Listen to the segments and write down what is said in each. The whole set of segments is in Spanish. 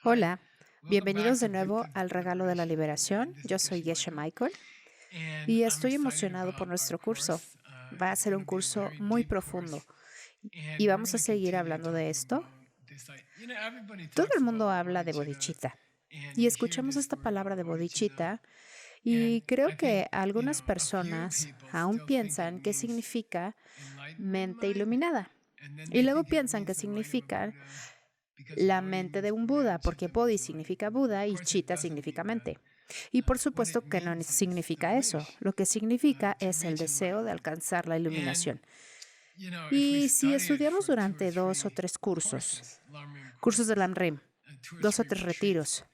Hola, Welcome back bienvenidos de to nuevo al the Regalo de la Liberation Liberación. Yo soy Dissertation Geshe Michael, Michael and y I'm estoy excited emocionado por about our nuestro curso. course. Va a It's ser going un to be a curso very muy deep profundo course, y and we're vamos going a to seguir continue hablando de talking esto. about this. Everybody Todo el talks mundo about habla de bodhicitta, bodhicitta and y you hear escuchamos this esta word palabra de bodhicitta, bodhicitta and y creo I think que algunas a few personas people aún still think it piensan que means significa enlightenment mente mind, iluminada and then y they luego think it piensan que means the mind of a significa Buddha because la bodhi mente means de un Buddha Buda, and porque chitta Bodhi means mind. significa Of Buda y course, it Chitta doesn't significa mean that. mente. Y por What supuesto it que no means is the significa eso. wish Lo que significa to es el reach deseo de enlightenment. alcanzar la And, iluminación. if we Y si study it estudiamos for two or durante dos o three tres cursos, courses, Lamrim cursos de courses, Lamrim, two or dos o three tres retreats, retiros,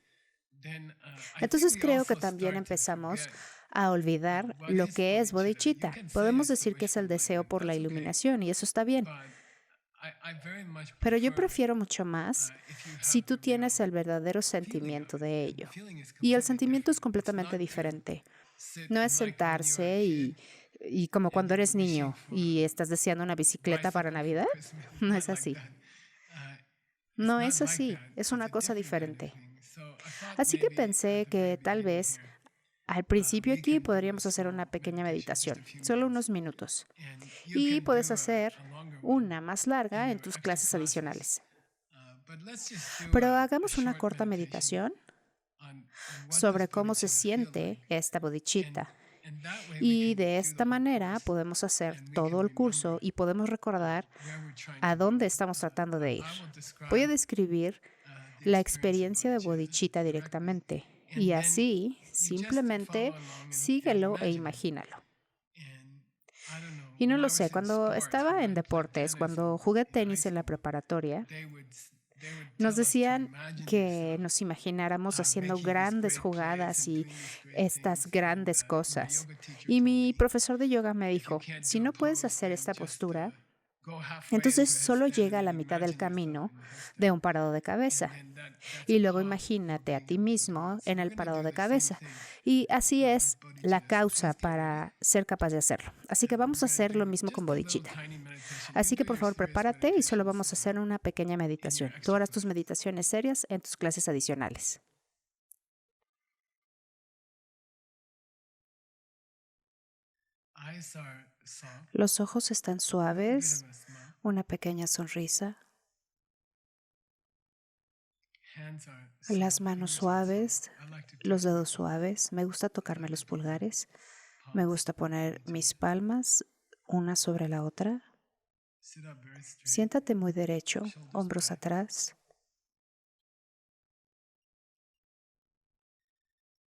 then I think entonces we creo que also también start to empezamos forget a olvidar what lo is que es bodhicitta. You bodhicitta. can say Podemos it's the decir que wish es for el deseo enlightenment. por la That's okay. iluminación y eso está bien. But I very much Pero yo prefer prefiero mucho más if you si have tú the tienes real el verdadero feeling of sentimiento it. de And the ello. feeling is Y el completely sentimiento es different. It's completamente not to diferente. sit No es like when you were a sentarse kid y como and cuando you're eres wishing niño for y estás deseando una bicicleta para bicycle for Navidad. Christmas. No Not es like así. that. Uh, it's No not es like así. that. Es It's una a cosa different kind of diferente. thing. So I thought Así que maybe at pensé the very que tal beginning vez here, al principio we aquí can do a podríamos hacer una small pequeña meditation, just a meditación, few solo minutes. unos minutos. And you Y can puedes do hacer a longer one una más in larga en your tus extra clases classes. adicionales. But let's just do Pero a hagamos una short corta meditation meditación on what does sobre cómo se bodhicitta feel siente like. esta And, bodhicitta. and that way we Y can de do the esta whole manera course podemos hacer and we can todo el curso remember y podemos recordar where we're trying a to go. dónde estamos tratando de ir. I will Voy a describe describir the la experience of experiencia de bodhicitta bodhicitta directly, directamente y and then así you just simplemente follow along and síguelo e imagine it. imagínalo. And I don't know, Y no when lo I sé, was in cuando sports, when estaba en I played deportes, tennis cuando jugué in high tenis en la school, preparatoria, they would they would nos tell us to decían imagine que yourself nos imagináramos haciendo making these grandes great plays jugadas and y doing these great estas things. And grandes my cosas. yoga teacher Y told mi me, profesor de yoga me if you dijo, can't si do a no puedes pose, hacer then esta just postura, go halfway entonces into a solo headstand llega and a la then mitad del imagine yourself camino in the de headstand. un parado de And cabeza. then that's a Y luego cause for imagínate a being ti able to do mismo it. So en we're el going to parado do de the same cabeza. thing Y así with es la bodhicitta. So causa please get para ready. ser capaz de hacerlo. Así que We're vamos a going to hacer lo do mismo con just a little bodhicitta. tiny meditation. You Así do que por your favor serious prepárate y solo meditations vamos a hacer una pequeña in your meditación. Tú extra harás tus classes. meditaciones serias en tus clases adicionales. Eyes are soft, Los ojos están a little bit of suaves, a smile. una pequeña sonrisa, Hands are las soft, manos fingers are suaves, soft. I like to los touch my dedos fingers. suaves. Me gusta I tocarme like los to put my pulgares. Me palms gusta poner mis into palmas una sobre la otra. sit up very straight, Siéntate muy derecho, shoulders hombros back. atrás.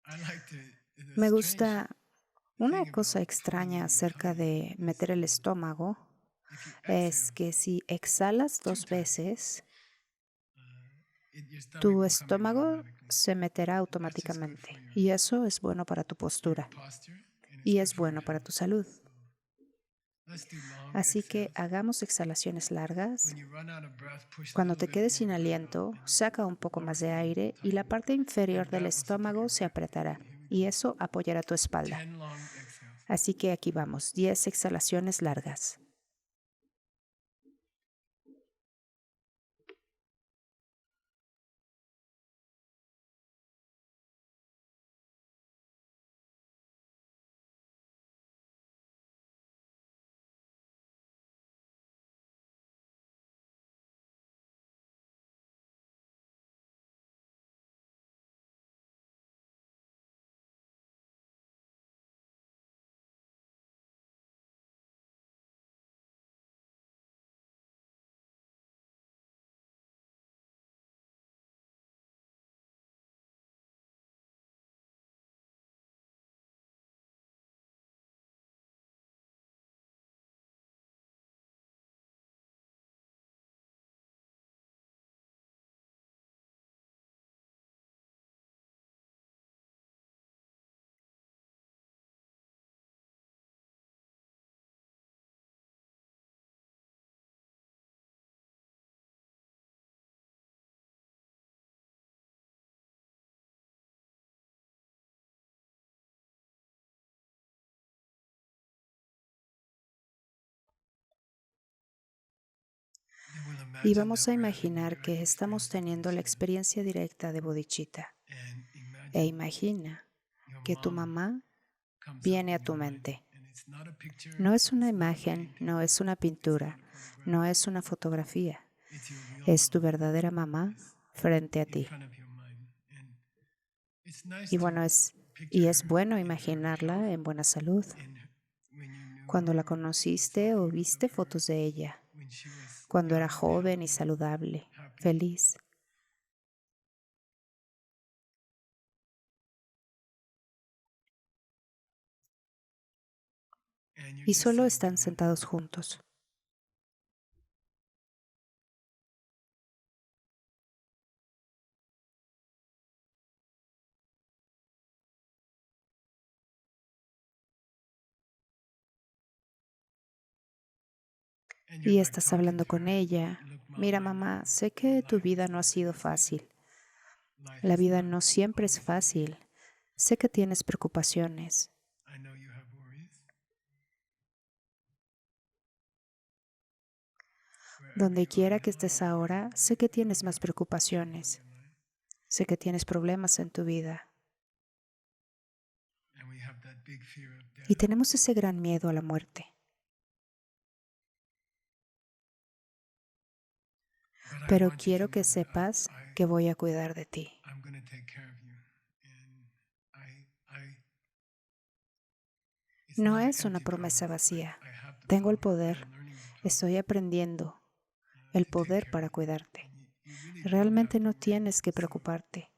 I like to the Me strange gusta una thing cosa about extraña following your acerca tummy de is meter el estómago if you es exhale que si exhalas two dos times, veces, your stomach tu will come in estómago automatically. se meterá And that's just good for automáticamente. Y eso es bueno para tu your postura posture and it's y good es for your bueno para health. tu salud. So let's do long Así que exhales. hagamos exhalaciones largas. When you run out of breath, push a Cuando little te bit quedes more sin breath out aliento, and saca un your poco lower más de stomach will aire y la tighten. parte inferior And del that will support estómago your se back. apretará Here we y go. eso apoyará tu espalda. 10 long exhales. Así que aquí vamos, 10 exhalaciones largas. Y imagine vamos that a we're having a imaginar que direct estamos experience of teniendo la bodhicitta. experiencia directa de bodhicitta. And E imagine imagina your que tu mom mamá comes up viene a in tu your mind. mente. And it's not a picture, No es una it's not a imagen, painting, no es una it's not pintura, a photograph. no es una fotografía. It's your real Es tu mom. verdadera mamá It's frente a in ti. front of your mind. And it's nice Y to bueno, picture es her bueno in her imaginarla health en buena salud. and when you knew Cuando la her, you saw conociste o photos viste of her fotos de ella, when she was cuando era young and joven y healthy, saludable, happy. feliz. And you're Y just solo sitting están together. sentados juntos. And Y you're like estás talking hablando to con her. ella. Look, Mom, Mira, I know mamá, sé your que tu life vida is no ha not sido that easy. fácil. Life La is vida not no siempre es always easy. fácil. Sé que tienes preocupaciones. I know you have worries. Wherever Donde you are quiera que now, estés you ahora, sé que tienes más preocupaciones. in your mind. Sé que tienes problemas en tu vida. And we have that big fear of Y death. tenemos ese gran miedo a la muerte. But I Pero want you to quiero know que that sepas que voy a cuidar de ti. I'm going to take care of you. And it's No not an es una empty promesa promise. vacía. I have the Tengo el power. poder. I'm learning the power Estoy aprendiendo el to take poder care para of you. cuidarte. And you really don't Realmente have to no worry. tienes que So, preocuparte.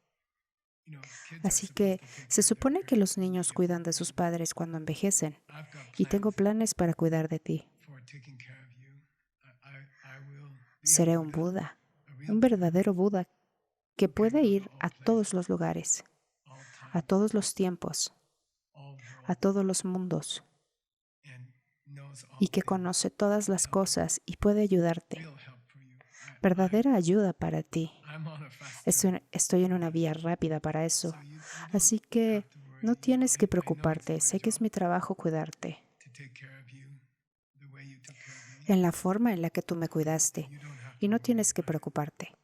kids are Así supposed que to take se care of their supone que los parents when they niños get cuidan older. de sus padres cuando envejecen. I've got Y tengo plans planes para cuidar de ti. for taking care of you. I will be a Seré un Buddha, Buda, a real un Buddha, verdadero Buda que who can puede go to ir all a places, todos los lugares, all a time, todos los tiempos, all a worlds, todos los mundos, and knows all y que things. conoce todas las Help you. cosas y puede ayudarte. Real help for you. Verdadera ayuda para ti. I'm on a fast track. Estoy en una vía rápida para eso. So you Así don't que have to worry. no tienes que I know it's preocuparte. my Sé que es job mi trabajo cuidarte. to take care of you the way you took care of me. En la forma en la que tú me cuidaste. You don't have Y to no worry. tienes que preocuparte.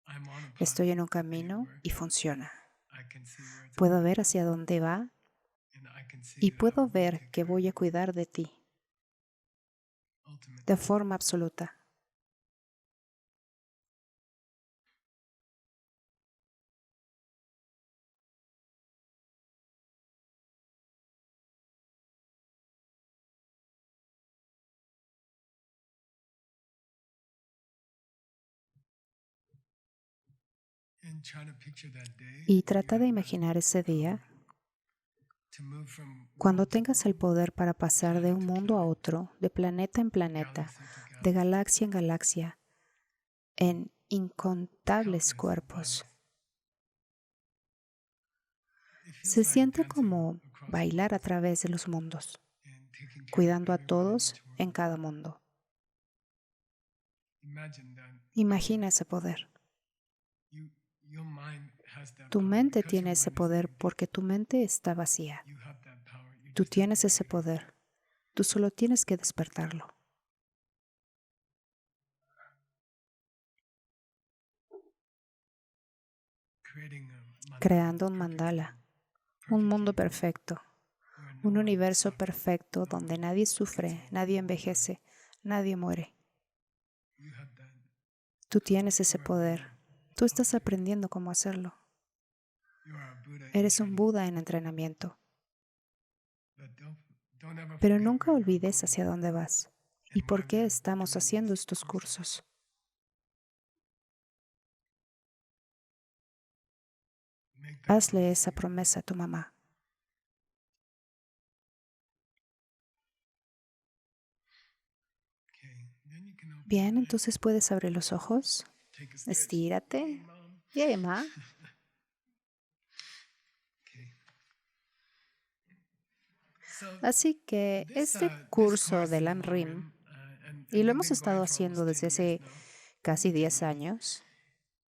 I'm on a path. Estoy en un and it camino y works. funciona. I can see where it's Puedo going, ver hacia dónde va and I can see y that I puedo will ver take que care voy a of you cuidar de ti ultimately. de forma absoluta. And try to picture that day Y when you trata de have imaginar ese día to move from cuando world to tengas el world, poder para pasar de planet un to mundo a planet, otro, de planeta en planeta, galaxy to de galaxy, galaxia en galaxia, en incontables countless cuerpos. bodies. It feels Se like siente dancing como across bailar a worlds través de los mundos, and taking care of cuidando a everyone in todos each world. en cada mundo. Imagine that Imagina ese poder. your mind has that Tu power mente because tiene your ese mind is poder empty. porque tu mente está vacía. You have that power. You Tú just have to tienes ese activate it. poder. Tú solo tienes que despertarlo. Creating a mandala, Creando un perfect mandala, world, un perfect mundo universe, perfecto, where no un one universo suffers, perfecto no donde one nadie gets sufre, old nadie or envejece, nadie muere. you have that Tú tienes ese you are poder. Buddha. Tú estás aprendiendo cómo hacerlo. You are a Buddha in Eres un training. Buda en entrenamiento. But don't ever Pero forget nunca where you are olvides going hacia dónde vas y and por why qué we're estamos doing haciendo these estos courses. cursos. Make that Hazle promise esa to your promesa a tu mamá. Okay. Then you can open Bien, your eyes, entonces puedes abrir los ojos. take a stretch. Estírate. Hey, Mom. Yay, ma. Okay. So Así que this este this curso course, de the Lam Lam Rim, Rim, y and lo we've hemos been estado going for haciendo almost 10 desde years hace now. casi 10 10 years. años,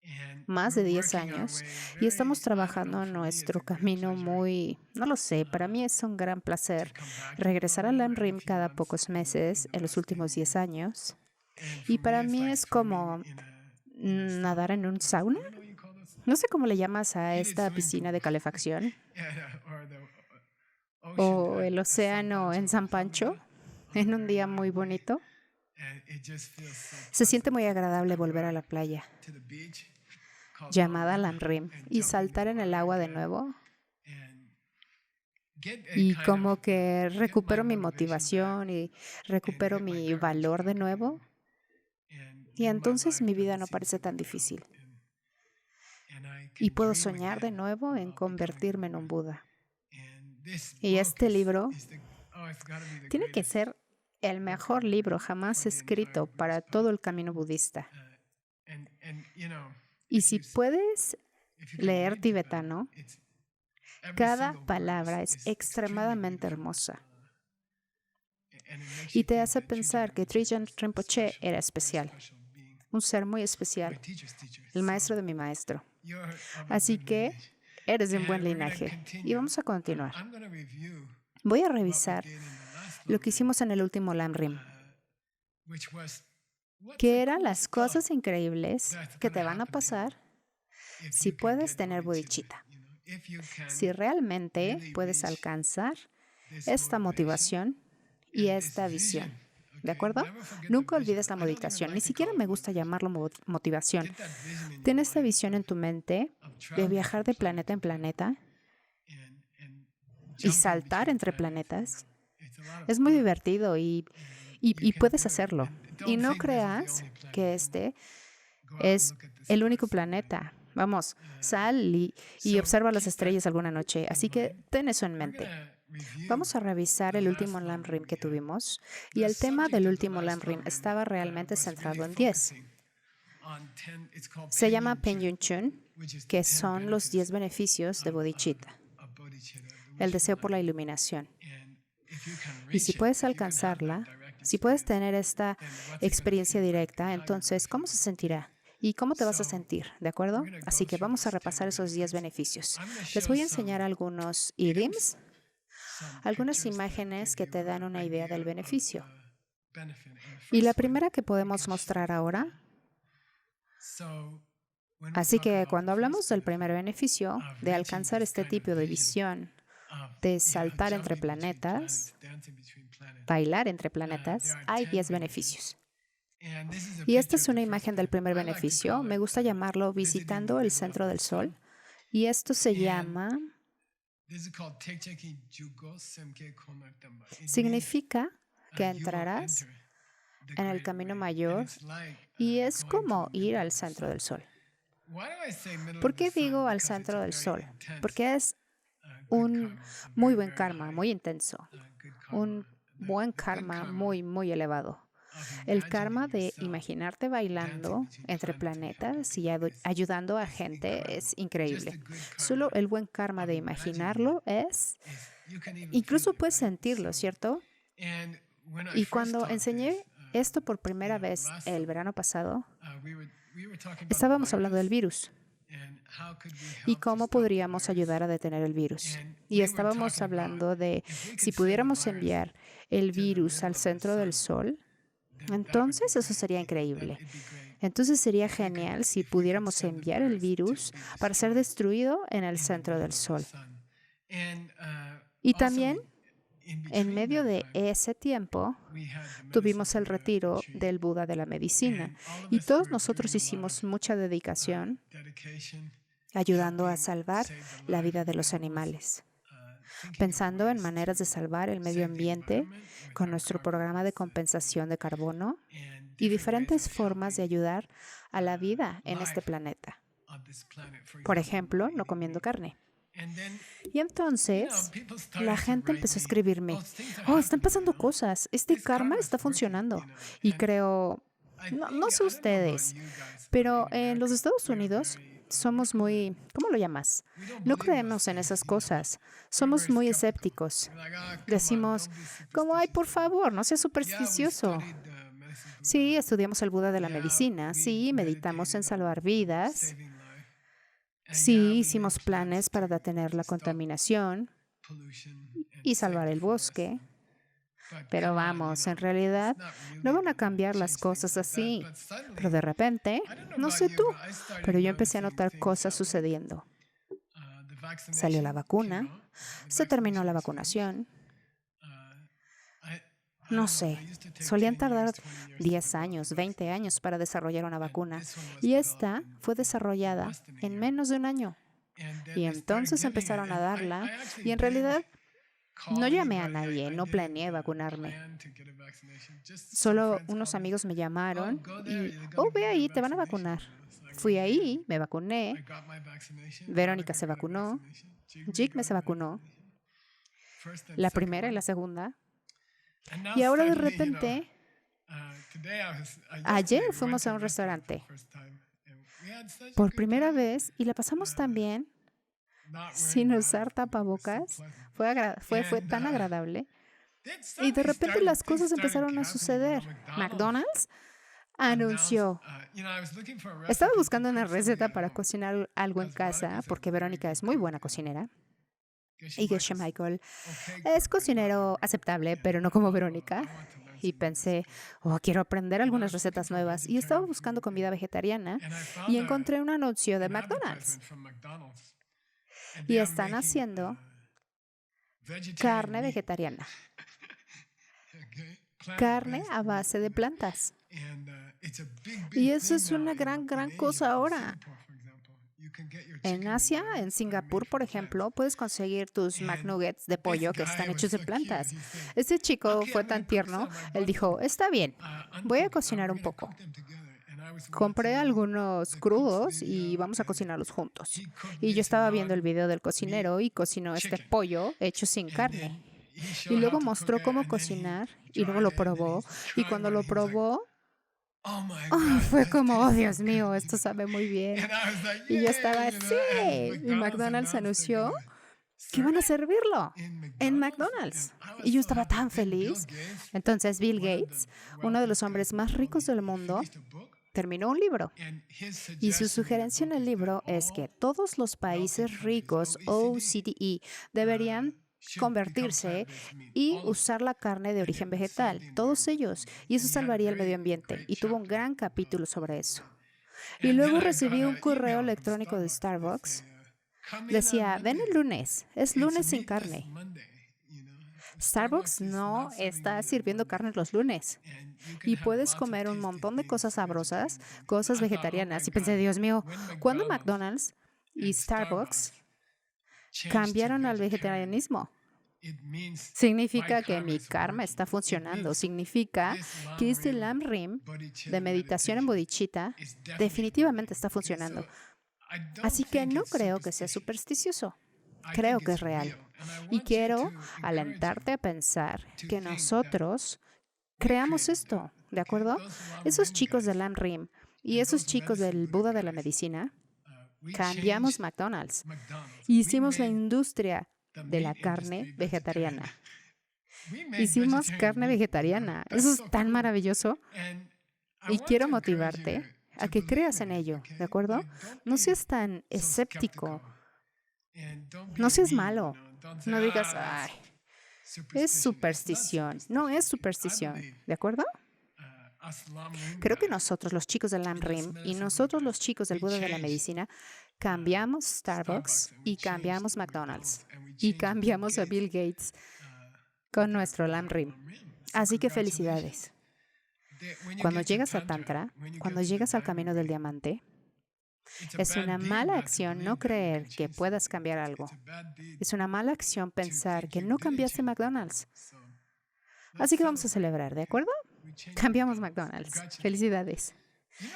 And más de we're 10 working our años, way y estamos very, I don't trabajando know, en for me it's a nuestro great camino pleasure muy, no lo sé, para mí es un gran to placer come back to the regresar Lam a Rim Lam every Rim few cada months pocos in meses the en los last 10 últimos 10 years. años. Y para mí es como nadar en un sauna. No sé cómo le llamas a esta piscina de calefacción o el océano en San Pancho en un día muy bonito. Se siente muy agradable volver a la playa llamada Lam Rim y saltar en el agua de nuevo y como que recupero mi motivación y recupero mi valor de nuevo y entonces mi vida no parece tan difícil y puedo soñar de nuevo en convertirme en un Buda. Y este libro tiene que ser el mejor libro jamás escrito para todo el camino budista. Y si puedes leer tibetano, cada palabra es extremadamente hermosa y te hace pensar que Trijang Rinpoche era especial, un ser muy especial, el maestro de mi maestro. Así que eres de un buen linaje. Y vamos a continuar. Voy a revisar lo que hicimos en el último Lam Rim, que eran las cosas increíbles que te van a pasar si puedes tener bodhicitta, si realmente puedes alcanzar esta motivación y esta visión. ¿De acuerdo? Nunca olvides la motivación. Ni siquiera me gusta llamarlo motivación. Ten esta visión en tu mente de viajar de planeta en planeta y saltar entre planetas. Es muy divertido y puedes hacerlo. Y no creas que este es el único planeta. Vamos, sal y observa las estrellas alguna noche. Así que ten eso en mente. Vamos a revisar el último Lam Rim que tuvimos. Y el tema del último Lam Rim estaba realmente centrado en 10. Se llama Pengyun Chun, que son los 10 beneficios de bodhicitta, el deseo por la iluminación. Y si puedes alcanzarla, si puedes tener esta experiencia directa, entonces, ¿cómo se sentirá? ¿Y cómo te vas a sentir? ¿De acuerdo? Así que vamos a repasar esos 10 beneficios. Les voy a enseñar algunos idioms, algunas imágenes que te dan una idea del beneficio. Y la primera que podemos mostrar ahora. Así que cuando hablamos del primer beneficio, de alcanzar este tipo de visión, de saltar entre planetas, bailar entre planetas, hay 10 beneficios. Y esta es una imagen del primer beneficio. Me gusta llamarlo visitando el centro del sol. Y esto se llama, significa que entrarás en el camino mayor y es como ir al centro del sol. ¿Por qué digo al centro del sol? Porque es un muy buen karma, muy intenso, un buen karma muy, muy elevado. El karma de imaginarte bailando entre planetas y ayudando a gente es increíble. Solo el buen karma de imaginarlo es, incluso puedes sentirlo, ¿cierto? Y cuando enseñé esto por primera vez el verano pasado, estábamos hablando del virus y cómo podríamos ayudar a detener el virus. Y estábamos hablando de si pudiéramos enviar el virus al centro del sol, entonces eso sería increíble. Entonces sería genial si pudiéramos enviar el virus para ser destruido en el centro del sol. Y también, en medio de ese tiempo, tuvimos el retiro del Buda de la medicina y todos nosotros hicimos mucha dedicación ayudando a salvar la vida de los animales, pensando en maneras de salvar el medio ambiente con nuestro programa de compensación de carbono y diferentes formas de ayudar a la vida en este planeta. Por ejemplo, no comiendo carne. Y entonces la gente empezó a escribirme, están pasando cosas, este karma está funcionando. Y creo, no sé ustedes, pero en los Estados Unidos somos muy, ¿cómo lo llamas? No creemos en esas cosas, somos muy escépticos. Decimos, como, ay, por favor, no seas supersticioso. Sí, estudiamos el Buda de la medicina, sí, meditamos en salvar vidas. Sí, hicimos planes para detener la contaminación y salvar el bosque. Pero vamos, en realidad no van a cambiar las cosas así. Pero de repente, no sé tú, pero yo empecé a notar cosas sucediendo. Salió la vacuna, se terminó la vacunación. No sé, solían tardar 10 años, 20 años para desarrollar una vacuna. Y esta fue desarrollada en menos de un año. Y entonces empezaron a darla. Y en realidad no llamé a nadie, no planeé vacunarme. Solo unos amigos me llamaron y, ve ahí, te van a vacunar. Fui ahí, me vacuné. Verónica se vacunó. Jigme se vacunó. La primera y la segunda. Y ahora de repente, ayer fuimos a un restaurante por primera vez y la pasamos tan bien sin usar tapabocas. Fue tan agradable. Y de repente las cosas empezaron a suceder. McDonald's anunció. Estaba buscando una receta para cocinar algo en casa porque Verónica es muy buena cocinera. Y Geshe Michael es cocinero aceptable, pero no como Verónica. Y pensé, quiero aprender algunas recetas nuevas. Y estaba buscando comida vegetariana y encontré un anuncio de McDonald's. Y están haciendo carne vegetariana. Carne a base de plantas. Y eso es una gran cosa ahora. En Asia, en Singapur, por ejemplo, puedes conseguir tus McNuggets de pollo que están hechos de plantas. Este chico fue tan tierno, él dijo, está bien, voy a cocinar un poco. Compré algunos crudos y vamos a cocinarlos juntos. Y yo estaba viendo el video del cocinero y cocinó este pollo hecho sin carne. Y luego mostró cómo cocinar y luego lo probó. Y cuando lo probó, fue como, Dios mío, esto sabe muy bien. Y yo estaba así. Y McDonald's anunció que iban a servirlo en McDonald's. Y yo estaba tan feliz. Entonces Bill Gates, uno de los hombres más ricos del mundo, terminó un libro. Y su sugerencia en el libro es que todos los países ricos, OCDE, deberían convertirse y usar la carne de origen vegetal, todos ellos, y eso salvaría el medio ambiente, y tuvo un gran capítulo sobre eso. Y luego recibí un correo electrónico de Starbucks, decía, ven el lunes, es lunes sin carne. Starbucks no está sirviendo carne los lunes, y puedes comer un montón de cosas sabrosas, cosas vegetarianas, y pensé, Dios mío, ¿cuándo McDonald's y Starbucks cambiaron al vegetarianismo? Significa que mi karma está funcionando. Significa que este Lam Rim de meditación en bodhicitta definitivamente está funcionando. Así que no creo que sea supersticioso. Creo que es real. Y quiero alentarte a pensar que nosotros creamos esto, ¿de acuerdo? Esos chicos del Lam Rim y esos chicos del Buda de la medicina, cambiamos McDonald's. Hicimos la industria de la carne vegetariana. Hicimos carne vegetariana. Eso es tan maravilloso. Y quiero motivarte a que creas en ello, ¿de acuerdo? No seas tan escéptico. No seas malo. No digas, ay, es superstición. No es superstición, ¿de acuerdo? Creo que nosotros, los chicos del Lam Rim, y nosotros, los chicos del Buda de la medicina, cambiamos Starbucks y cambiamos McDonald's y cambiamos a Bill Gates con nuestro Lam Rim. Así que felicidades. Cuando llegas a Tantra, cuando llegas al camino del diamante, es una mala acción no creer que puedas cambiar algo. Es una mala acción pensar que no cambiaste McDonald's. Así que vamos a celebrar, ¿de acuerdo? Cambiamos McDonald's. Felicidades.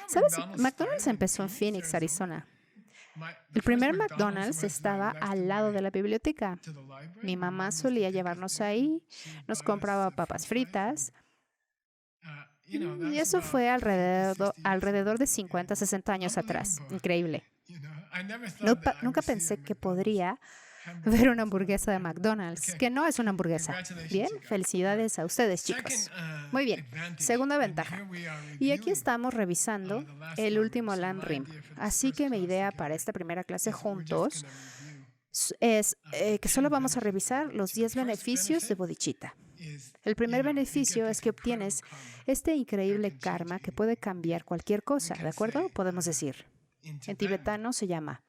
¿Sabes? McDonald's empezó en Phoenix, Arizona. El primer McDonald's estaba al lado de la biblioteca. Mi mamá solía llevarnos ahí, nos compraba papas fritas. Y eso fue alrededor de 50, 60 años atrás. Increíble. Nunca pensé que podría ver una hamburguesa de McDonald's, que no es una hamburguesa. Bien, felicidades a ustedes, chicos. Muy bien, segunda ventaja. Y aquí estamos revisando el último Lam Rim. Así que mi idea para esta primera clase juntos es que solo vamos a revisar los 10 beneficios de bodhicitta. El primer beneficio es que obtienes este increíble karma que puede cambiar cualquier cosa, ¿de acuerdo? Podemos decir. En tibetano se llama.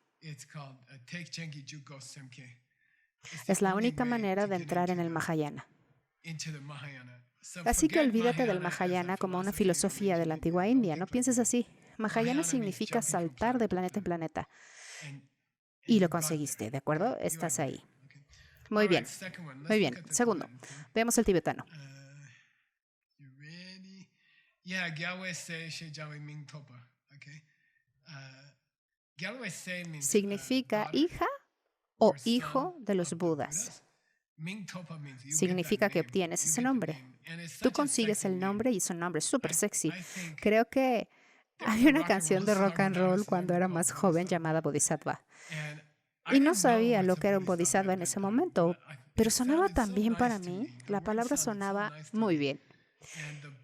Es la única manera de entrar en el Mahayana. Así que olvídate del Mahayana como una filosofía de la antigua India. No pienses así. Mahayana significa saltar de planeta en planeta. Y lo conseguiste, ¿de acuerdo? Estás ahí. Muy bien. Muy bien. Segundo, veamos el tibetano. Significa hija o hijo de los Budas. Significa que obtienes ese nombre. Tú consigues el nombre y es un nombre súper sexy. Creo que había una canción de rock and roll cuando era más joven llamada Bodhisattva. Y no sabía lo que era un bodhisattva en ese momento, pero sonaba tan bien para mí. La palabra sonaba muy bien.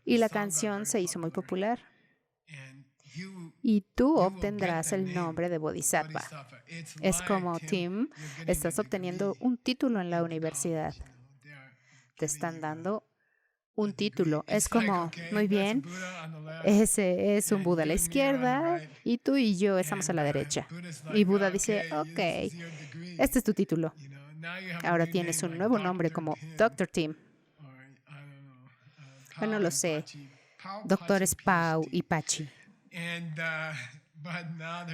Y la canción se hizo muy popular. Y tú obtendrás el nombre de Bodhisattva. Es como, Tim, estás obteniendo un título en la universidad. Te están dando un título. Es como, muy bien, ese es un Buda a la izquierda y tú y yo estamos a la derecha. Y Buda dice, ok, este es tu título. Ahora tienes un nuevo nombre como Dr. Tim. No lo sé. Doctores Pau y Pachi.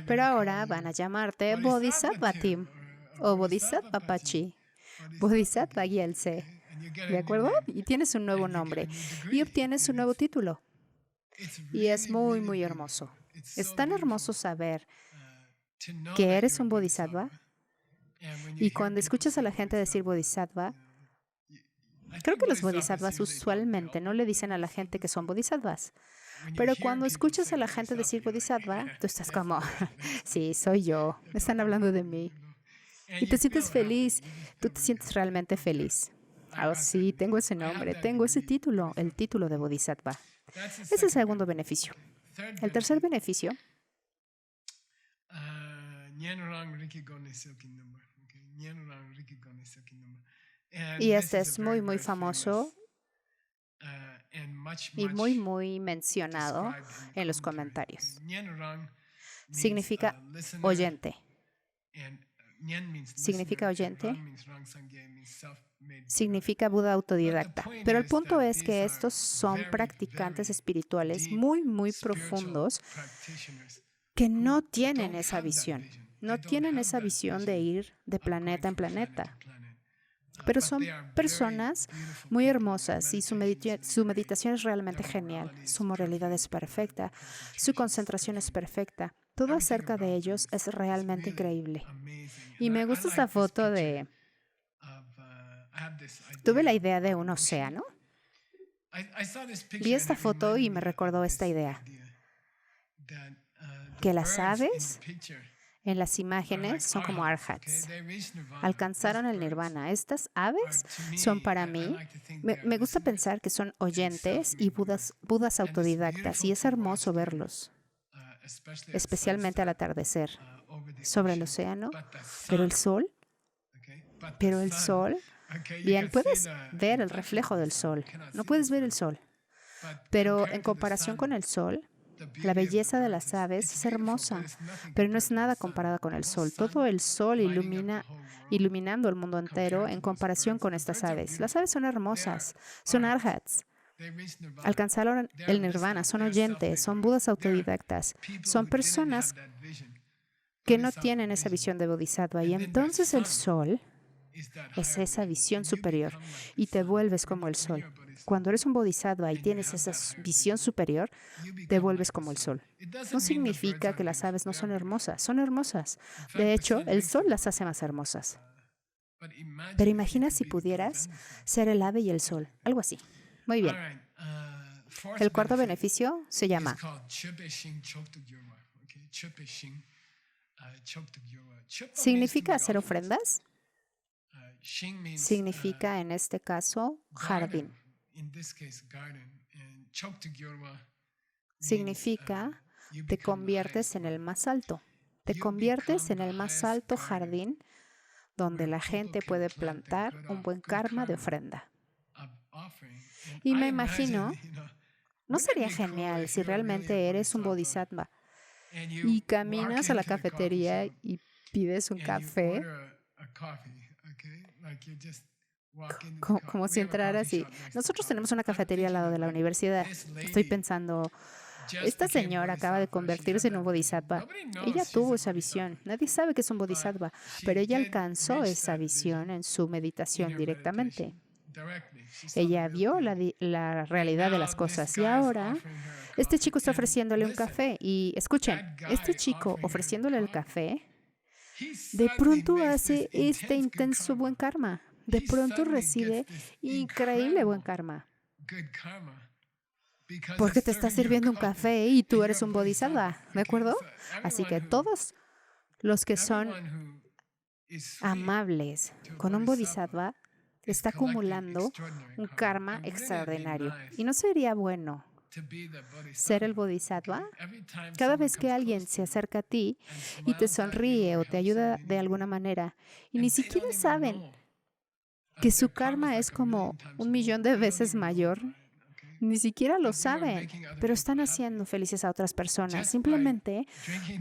Pero ahora van a llamarte Bodhisattva Tim o Bodhisattva Pachi, Bodhisattva Gyaltse, ¿de acuerdo? Y tienes un nuevo nombre y obtienes un nuevo título. Y es muy, muy hermoso. Es tan hermoso saber que eres un Bodhisattva. Y cuando escuchas a la gente decir Bodhisattva, creo que los Bodhisattvas usualmente no le dicen a la gente que son Bodhisattvas. Pero cuando escuchas a la gente decir Bodhisattva, tú estás como, sí, soy yo, están hablando de mí. Y te sientes feliz, tú te sientes realmente feliz. Oh, sí, tengo ese nombre, tengo ese título, el título de Bodhisattva. Ese es el segundo beneficio. El tercer beneficio y este es muy, muy famoso y muy, muy mencionado en los comentarios. Significa oyente. Significa oyente. Significa Buda autodidacta. Pero el punto es que estos son practicantes espirituales muy, muy profundos que no tienen esa visión. No tienen esa visión de ir de planeta en planeta. Pero son personas muy hermosas y su meditación es realmente genial. Su moralidad es perfecta. Su concentración es perfecta. Todo acerca de ellos es realmente increíble. Y me gusta esta foto de... Tuve la idea de un océano. Vi esta foto y me recordó esta idea. Que las aves en las imágenes son como arhats. Alcanzaron el nirvana. Estas aves son para mí, me gusta pensar que son oyentes y budas autodidactas, y es hermoso verlos, especialmente al atardecer, sobre el océano. Pero el sol, bien, puedes ver el reflejo del sol, no puedes ver el sol, pero en comparación con el sol, la belleza de las aves es hermosa, pero no es nada comparada con el sol. Todo el sol iluminando el mundo entero en comparación con estas aves. Las aves son hermosas, son arhats. Alcanzaron el nirvana, son oyentes, son budas autodidactas, son personas que no tienen esa visión de bodhisattva. Y entonces el sol es esa visión superior y te vuelves como el sol. Cuando eres un bodhisattva y tienes esa visión superior, te vuelves como el sol. No significa que las aves no son hermosas, son hermosas. De hecho, el sol las hace más hermosas. Pero imagina si pudieras ser el ave y el sol, algo así. Muy bien. El cuarto beneficio se llama ¿significa hacer ofrendas? Significa, en este caso, jardín. Significa, te conviertes en el más alto. Te conviertes en el más alto jardín donde la gente puede plantar un buen karma de ofrenda. Y me imagino, ¿no sería genial si realmente eres un bodhisattva y caminas a la cafetería y pides un café? Como si entraras y... Nosotros tenemos una cafetería al lado de la universidad. Estoy pensando, esta señora acaba de convertirse en un bodhisattva. Ella tuvo esa visión. Nadie sabe que es un bodhisattva, pero ella alcanzó esa visión en su meditación directamente. Ella vio la realidad de las cosas y ahora este chico está ofreciéndole un café. Y escuchen, este chico ofreciéndole el café, de pronto hace este intenso buen karma. De pronto recibe increíble buen karma. Porque te está sirviendo un café y tú eres un bodhisattva, ¿de acuerdo? Así que todos los que son amables con un bodhisattva está acumulando un karma extraordinario. ¿Y no sería bueno ser el bodhisattva? Cada vez que alguien se acerca a ti y te sonríe o te ayuda de alguna manera y ni siquiera saben que su karma es como 1,000,000 de veces mayor, ni siquiera lo saben, pero están haciendo felices a otras personas simplemente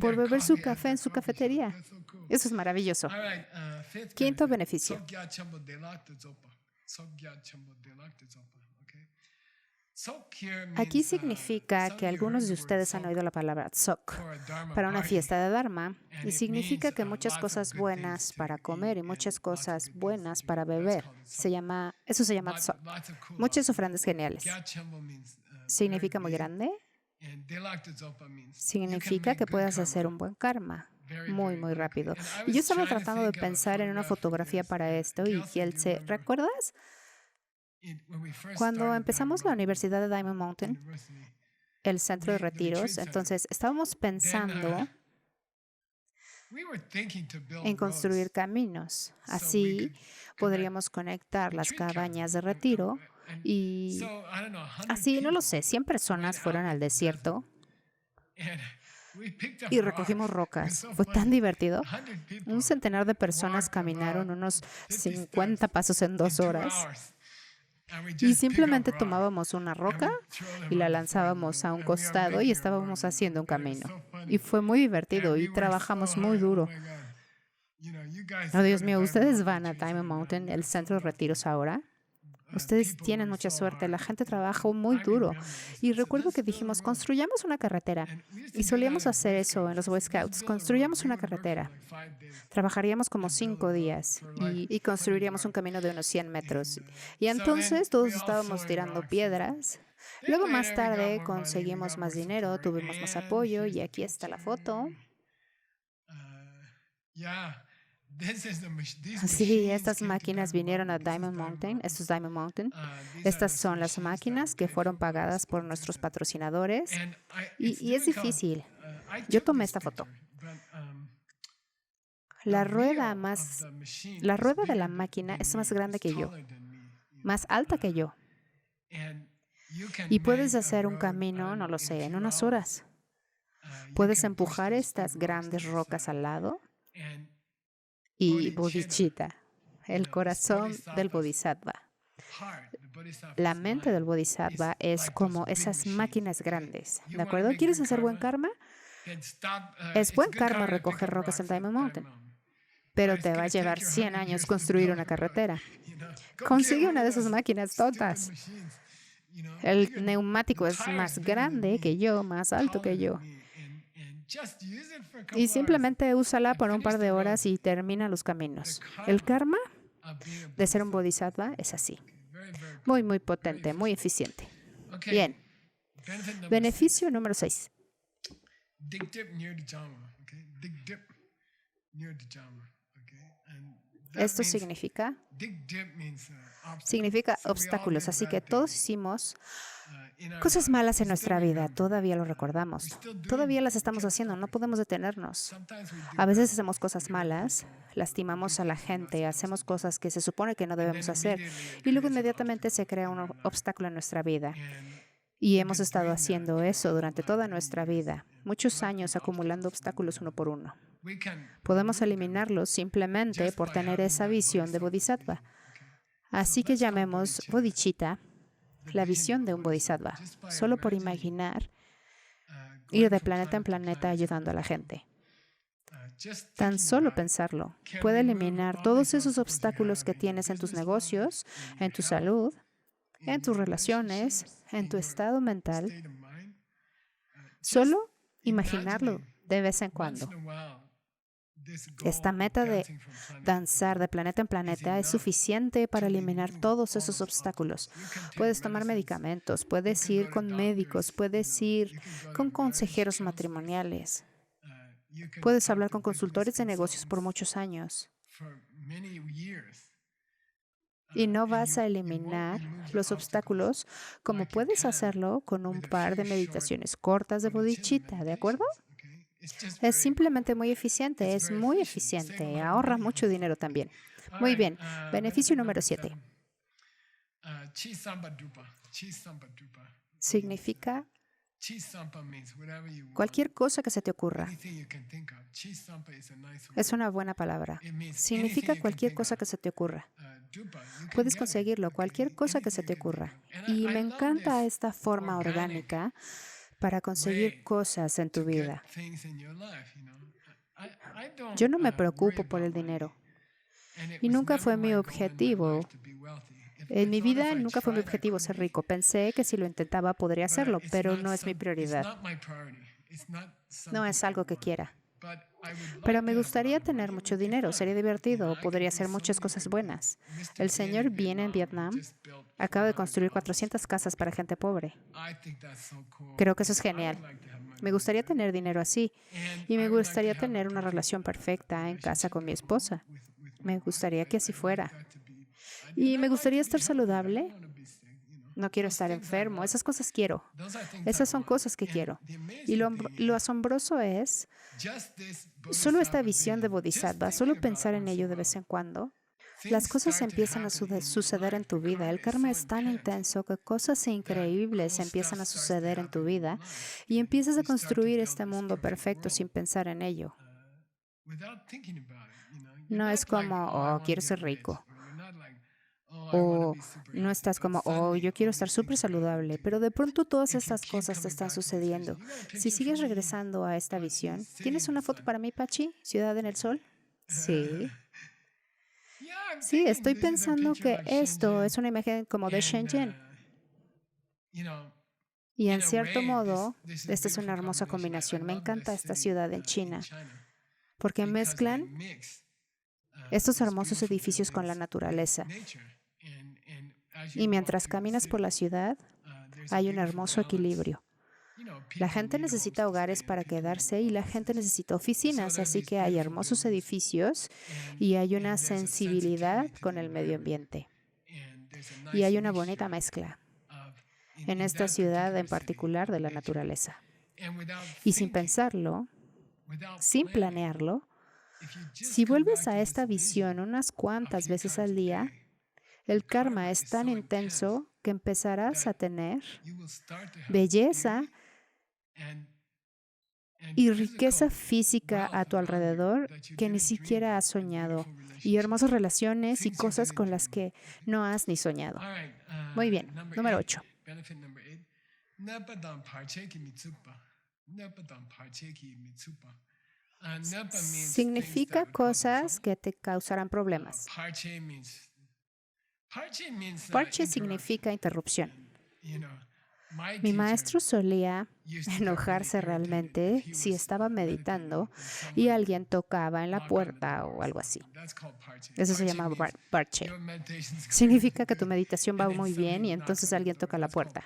por beber su café en su cafetería. Eso es maravilloso. Quinto beneficio. Aquí significa que algunos de ustedes han oído la palabra tsok para una fiesta de Dharma y significa que muchas cosas buenas para comer y muchas cosas buenas para beber. Eso se llama tsok. Muchas ofrendas geniales. ¿Significa muy grande? Significa que puedes hacer un buen karma muy, muy rápido. Y yo estaba tratando de pensar en una fotografía para esto y ¿recuerdas? Cuando empezamos la Universidad de Diamond Mountain, el centro de retiros, entonces estábamos pensando en construir caminos. Así podríamos conectar las cabañas de retiro y así, no lo sé, 100 personas fueron al desierto y recogimos rocas. Fue tan divertido. Un centenar de personas caminaron unos 50 pasos en 2 horas. Y simplemente tomábamos una roca y la lanzábamos a un costado y estábamos haciendo un camino. Y fue muy divertido y trabajamos muy duro. Oh, Dios mío, ¿ustedes van a Diamond Mountain, el centro de retiros ahora? Ustedes tienen mucha suerte. La gente trabajó muy duro. Y recuerdo que dijimos, construyamos una carretera. Y solíamos hacer eso en los Boy Scouts. Construyamos una carretera. Trabajaríamos como 5 días y construiríamos un camino de unos 100 metros. Y entonces todos estábamos tirando piedras. Luego más tarde conseguimos más dinero, tuvimos más apoyo y aquí está la foto. Sí, estas máquinas vinieron a Diamond Mountain. Esto es Diamond Mountain. Estas son las máquinas que fueron pagadas por nuestros patrocinadores. Y es difícil. Yo tomé esta foto. La rueda de la máquina es más grande que yo, más alta que yo. Y puedes hacer un camino, no lo sé, en unas horas. Puedes empujar estas grandes rocas al lado. Y bodhicitta, el corazón del bodhisattva. La mente del bodhisattva es como esas máquinas grandes, ¿de acuerdo? ¿Quieres hacer buen karma? Es buen karma recoger rocas en Diamond Mountain, pero te va a llevar 100 años construir una carretera. Consigue una de esas máquinas todas. El neumático es más grande que yo, más alto que yo. Y simplemente úsala por un par de horas y termina los caminos. El karma de ser un bodhisattva es así. Muy, muy potente, muy eficiente. Bien. Beneficio número 6. Esto significa obstáculos. Así que todos hicimos cosas malas en nuestra vida, todavía lo recordamos. Todavía las estamos haciendo, no podemos detenernos. A veces hacemos cosas malas, lastimamos a la gente, hacemos cosas que se supone que no debemos hacer y luego inmediatamente se crea un obstáculo en nuestra vida. Y hemos estado haciendo eso durante toda nuestra vida, muchos años acumulando obstáculos uno por uno. Podemos eliminarlos simplemente por tener esa visión de bodhisattva. Así que llamemos bodhicitta la visión de un bodhisattva, solo por imaginar ir de planeta en planeta ayudando a la gente. Tan solo pensarlo puede eliminar todos esos obstáculos que tienes en tus negocios, en tu salud, en tus relaciones, en tu estado mental. Solo imaginarlo de vez en cuando. Esta meta de danzar de planeta en planeta es suficiente para eliminar todos esos obstáculos. Puedes tomar medicamentos, puedes ir con médicos, puedes ir con consejeros matrimoniales, puedes hablar con consultores de negocios por muchos años. Y no vas a eliminar los obstáculos como puedes hacerlo con un par de meditaciones cortas de bodhicitta, ¿de acuerdo? Es simplemente muy eficiente, ahorra mucho dinero también. Muy bien, beneficio número 7. Significa cualquier cosa que se te ocurra. Es una buena palabra. Significa cualquier cosa que se te ocurra. Puedes conseguirlo, cualquier cosa que se te ocurra. Y me encanta esta forma orgánica para conseguir cosas en tu vida. Yo no me preocupo por el dinero. Y nunca fue mi objetivo. En mi vida nunca fue mi objetivo ser rico. Pensé que si lo intentaba podría hacerlo, pero no es mi prioridad. No es algo que quiera. Pero me gustaría tener mucho dinero, sería divertido, podría hacer muchas cosas buenas. El señor viene en Vietnam, acaba de construir 400 casas para gente pobre. Creo que eso es genial. Me gustaría tener dinero así y me gustaría tener una relación perfecta en casa con mi esposa. Me gustaría que así fuera. Y me gustaría estar saludable. No quiero estar enfermo. Esas cosas quiero. Esas son cosas que quiero. Y lo asombroso es, solo esta visión de bodhisattva, solo pensar en ello de vez en cuando, las cosas empiezan a suceder en tu vida. El karma es tan intenso que cosas increíbles empiezan a suceder en tu vida y empiezas a construir este mundo perfecto sin pensar en ello. No es como, oh, quiero ser rico. O no estás como, oh, yo quiero estar súper saludable, pero de pronto todas estas cosas te están sucediendo. Si sigues regresando a esta visión, ¿tienes una foto para mí, Pachi? ¿Ciudad en el Sol? Sí. Sí, estoy pensando que esto es una imagen como de Shenzhen. Y en cierto modo, esta es una hermosa combinación. Me encanta esta ciudad en China, porque mezclan estos hermosos edificios con la naturaleza. Y mientras caminas por la ciudad, hay un hermoso equilibrio. La gente necesita hogares para quedarse y la gente necesita oficinas, así que hay hermosos edificios y hay una sensibilidad con el medio ambiente. Y hay una bonita mezcla en esta ciudad en particular de la naturaleza. Y sin pensarlo, sin planearlo, si vuelves a esta visión unas cuantas veces al día, el karma es tan intenso que empezarás a tener belleza y riqueza física a tu alrededor que ni siquiera has soñado, y hermosas relaciones y cosas con las que no has ni soñado. Muy bien, número 8. Significa cosas que te causarán problemas. Parche significa interrupción. Mi maestro solía enojarse realmente si estaba meditando y alguien tocaba en la puerta o algo así. Eso se llama parche. Significa que tu meditación va muy bien y entonces alguien toca la puerta.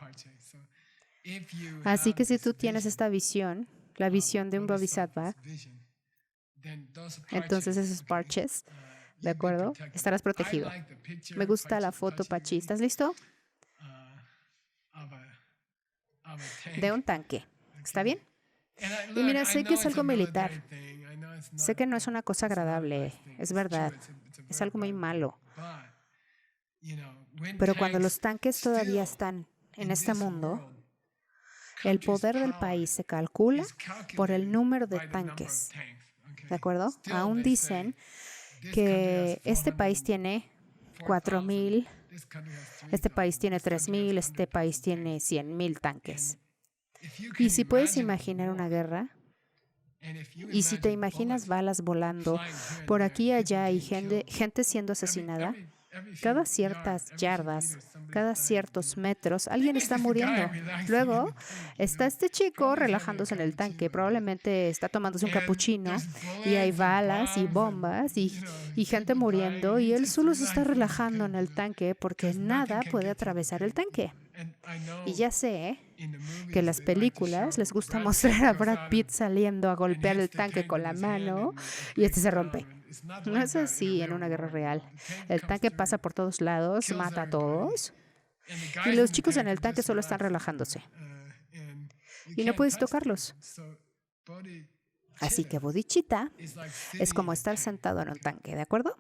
Así que si tú tienes esta visión, la visión de un bodhisattva, entonces esos parches, ¿de acuerdo? Estarás protegido. Me gusta la foto, Pachi. ¿Estás listo? De un tanque. ¿Está bien? Y mira, sé que es algo militar. Sé que no es una cosa agradable. Es verdad. Es algo muy malo. Pero cuando los tanques todavía están en este mundo, el poder del país se calcula por el número de tanques. ¿De acuerdo? Aún dicen que este país tiene 4,000 Este país tiene 3,000, este país tiene 100,000 tanques. Y si puedes imaginar una guerra, y si te imaginas balas volando por aquí y allá y gente siendo asesinada, cada ciertas yardas, cada ciertos metros, alguien está muriendo. Luego está este chico relajándose en el tanque, probablemente está tomándose un capuchino y hay balas y bombas y gente muriendo y él solo se está relajando en el tanque porque nada puede atravesar el tanque. Y ya sé que en las películas les gusta mostrar a Brad Pitt saliendo a golpear el tanque con la mano y este se rompe. No es así en una guerra real. El tanque pasa por todos lados, mata a todos y los chicos en el tanque solo están relajándose y no puedes tocarlos. Así que bodhicitta es como estar sentado en un tanque, ¿de acuerdo?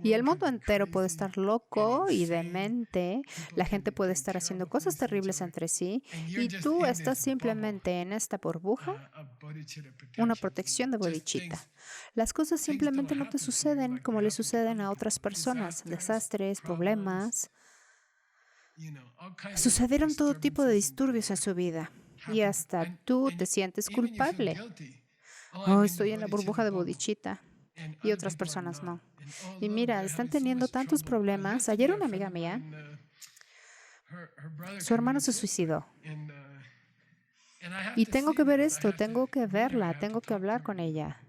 Y el mundo entero puede estar loco y demente, la gente puede estar haciendo cosas terribles entre sí, y tú estás simplemente en esta burbuja, una protección de bodhicitta. Las cosas simplemente no te suceden como le suceden a otras personas, desastres, problemas. Sucedieron todo tipo de disturbios en su vida, y hasta tú te sientes culpable. Oh, estoy en la burbuja de bodhicitta y otras personas no. Y mira, están teniendo tantos problemas. Ayer una amiga mía, su hermano se suicidó. Y tengo que ver esto, tengo que verla, tengo que hablar con ella.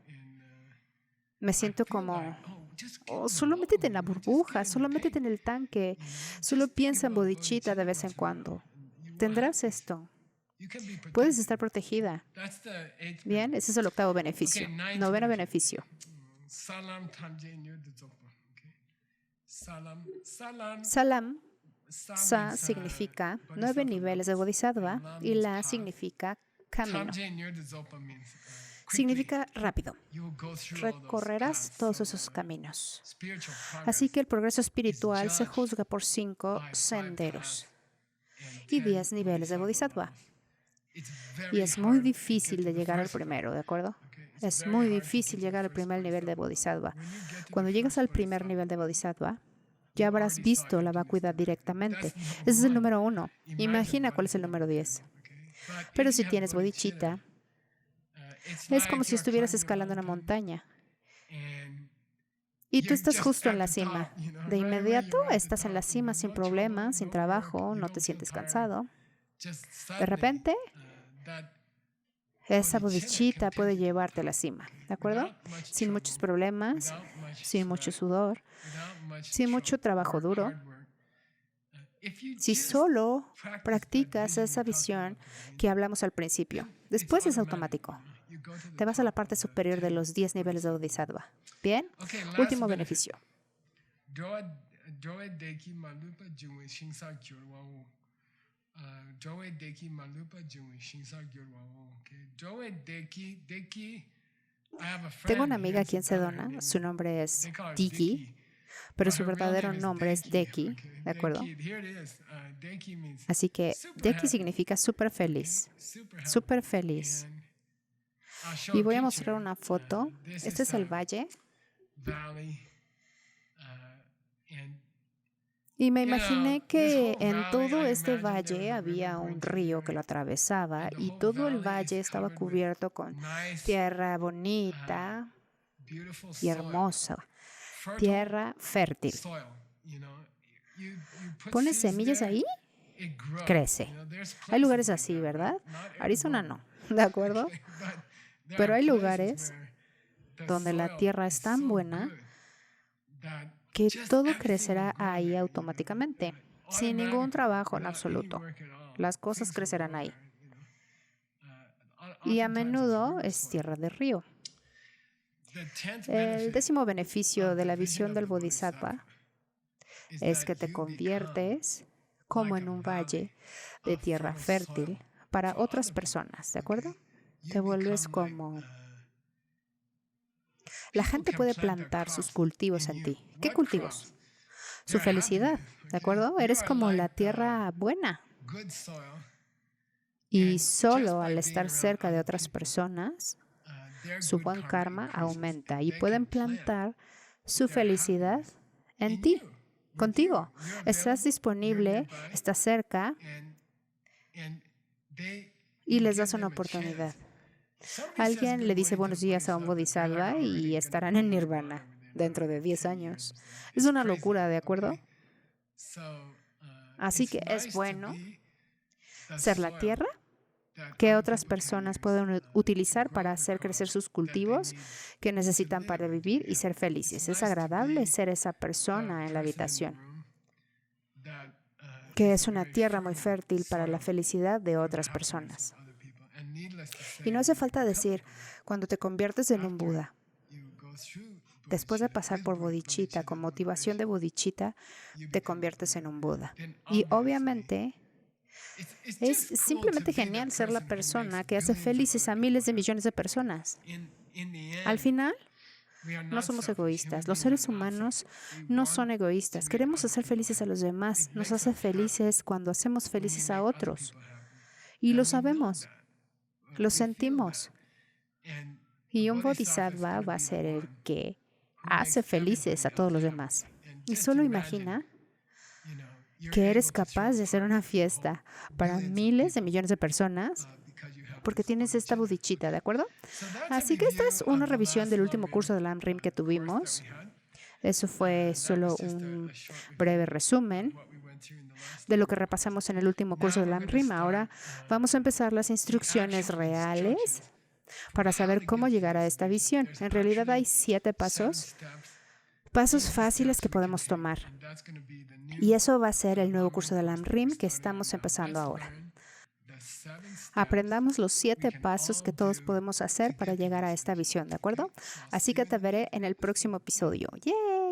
Me siento como, oh, solo métete en la burbuja, solo métete en el tanque, solo piensa en bodhicitta de vez en cuando. Tendrás esto. Puedes estar protegida. Bien, ese es el 8º beneficio. 9º beneficio. Salam, sa significa 9 niveles de bodhisattva y la significa camino. Significa rápido. Recorrerás todos esos caminos. Así que el progreso espiritual se juzga por 5 senderos y 10 niveles de bodhisattva. Y es muy difícil de llegar al primero, ¿de acuerdo? Es muy difícil llegar al primer nivel de bodhisattva. Cuando llegas al primer nivel de bodhisattva, ya habrás visto la vacuidad directamente. Ese es el número 1. Imagina cuál es el número 10. Pero si tienes bodhicitta, es como si estuvieras escalando una montaña. Y tú estás justo en la cima. De inmediato estás en la cima sin problemas, sin trabajo, no te sientes cansado. De repente, esa bodhicitta puede llevarte a la cima, ¿de acuerdo? Sin muchos problemas, sin mucho sudor, sin mucho trabajo duro. Si solo practicas esa visión que hablamos al principio, después es automático. Te vas a la parte superior de los 10 niveles de bodhisattva. Bien, último beneficio. Tengo una amiga aquí en Sedona, su nombre es Diki, pero su verdadero nombre es Deki, ¿de acuerdo? Así que Deki significa súper feliz, súper feliz. Y voy a mostrar una foto. Este es el valle. Y me imaginé que en todo este valle había un río que lo atravesaba y todo el valle estaba cubierto con tierra bonita y hermosa, tierra fértil. ¿Pones semillas ahí? Crece. Hay lugares así, ¿verdad? Arizona no, ¿de acuerdo? Pero hay lugares donde la tierra es tan buena que todo crecerá ahí automáticamente, sin ningún trabajo en absoluto. Las cosas crecerán ahí. Y a menudo es tierra de río. El 10º beneficio de la visión del bodhisattva es que te conviertes como en un valle de tierra fértil para otras personas, ¿de acuerdo? Te vuelves como... La gente puede plantar sus cultivos en ti. ¿Qué cultivos? Su felicidad, ¿de acuerdo? Eres como la tierra buena. Y solo al estar cerca de otras personas, su buen karma aumenta y pueden plantar su felicidad en ti. contigo. Estás disponible, estás cerca y les das una oportunidad. Alguien le dice buenos días a un bodhisattva y estarán en nirvana dentro de 10 años. Es una locura, ¿de acuerdo? Así que es bueno ser la tierra que otras personas pueden utilizar para hacer crecer sus cultivos que necesitan para vivir y ser felices. Es agradable ser esa persona en la habitación, que es una tierra muy fértil para la felicidad de otras personas. Y no hace falta decir, cuando te conviertes en un Buda, después de pasar por bodhicitta, con motivación de bodhicitta, te conviertes en un Buda. Y obviamente es simplemente genial ser la persona que hace felices a miles de millones de personas. Al final, no somos egoístas. Los seres humanos no son egoístas. Queremos hacer felices a los demás. Nos hace felices cuando hacemos felices a otros. Y lo sabemos. Lo sentimos. Y un bodhisattva va a ser el que hace felices a todos los demás. Y solo imagina que eres capaz de hacer una fiesta para miles de millones de personas porque tienes esta bodhicitta, ¿de acuerdo? Así que esta es una revisión del último curso de Lam Rim que tuvimos. Eso fue solo un breve resumen de lo que repasamos en el último curso de Lam Rim. Ahora vamos a empezar las instrucciones reales para saber cómo llegar a esta visión. En realidad hay 7 pasos fáciles que podemos tomar. Y eso va a ser el nuevo curso de Lam Rim que estamos empezando ahora. Aprendamos los 7 pasos que todos podemos hacer para llegar a esta visión, ¿de acuerdo? Así que te veré en el próximo episodio. ¡Yay!